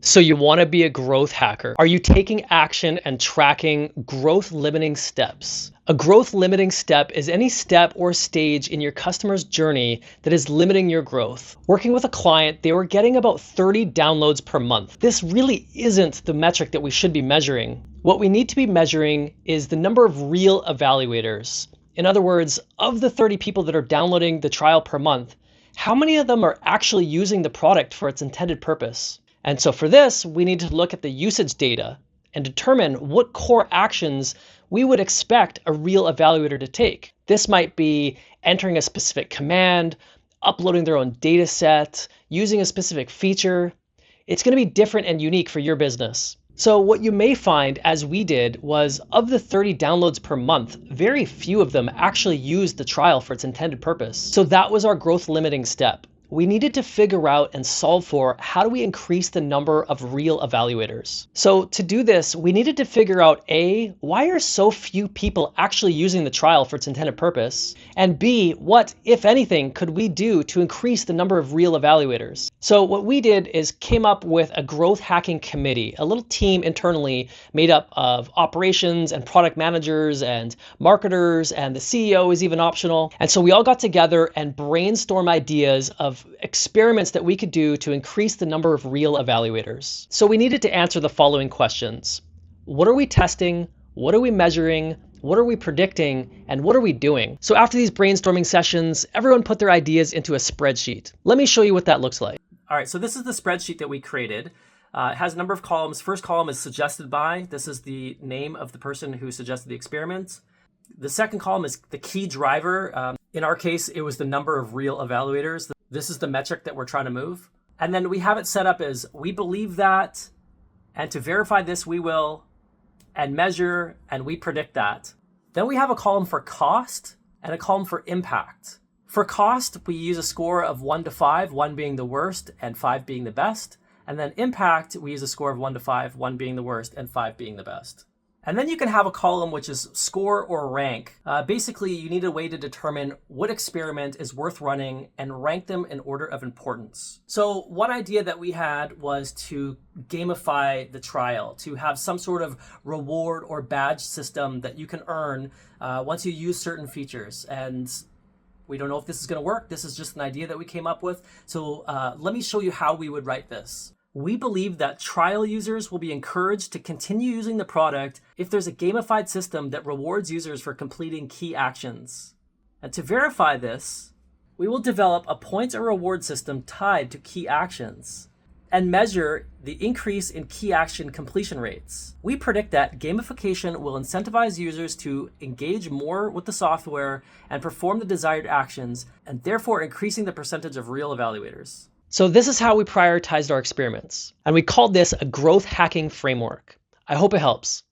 So you want to be a growth hacker. Are you taking action and tracking growth limiting steps? A growth limiting step is any step or stage in your customer's journey that is limiting your growth. Working with a client, they were getting about 30 downloads per month. This really isn't the metric that we should be measuring. What we need to be measuring is the number of real evaluators. In other words, of the 30 people that are downloading the trial per month, how many of them are actually using the product for its intended purpose? And so for this, we need to look at the usage data and determine what core actions we would expect a real evaluator to take. This might be entering a specific command, uploading their own data set, using a specific feature. It's going to be different and unique for your business. So what you may find, as we did, was of the 30 downloads per month, very few of them actually used the trial for its intended purpose. So that was our growth limiting step. We needed to figure out and solve for how do we increase the number of real evaluators. So to do this, we needed to figure out A, why are so few people actually using the trial for its intended purpose? And B, what, if anything, could we do to increase the number of real evaluators? So what we did is came up with a growth hacking committee, a little team internally made up of operations and product managers and marketers, and the CEO is even optional. And so we all got together and brainstormed ideas of experiments that we could do to increase the number of real evaluators. So we needed to answer the following questions. What are we testing? What are we measuring? What are we predicting? And what are we doing? So after these brainstorming sessions, everyone put their ideas into a spreadsheet. Let me show you what that looks like. All right, so this is the spreadsheet that we created. It has a number of columns. First column is suggested by. This is the name of the person who suggested the experiment. The second column is the key driver. In our case, it was the number of real evaluators. This is the metric that we're trying to move. And then we have it set up as we believe that, and to verify this, we will, and measure, and we predict that. Then we have a column for cost and a column for impact. For cost, we use a score of 1 to 5, 1 being the worst and 5 being the best. And then impact, we use a score of 1 to 5, 1 being the worst and 5 being the best. And then you can have a column which is score or rank. Basically, you need a way to determine what experiment is worth running and rank them in order of importance. So one idea that we had was to gamify the trial, to have some sort of reward or badge system that you can earn once you use certain features. And we don't know if this is going to work. This is just an idea that we came up with. So let me show you how we would write this. We believe that trial users will be encouraged to continue using the product if there's a gamified system that rewards users for completing key actions. And to verify this, we will develop a points and reward system tied to key actions and measure the increase in key action completion rates. We predict that gamification will incentivize users to engage more with the software and perform the desired actions, and therefore increasing the percentage of real evaluators. So this is how we prioritized our experiments, and we called this a growth hacking framework. I hope it helps.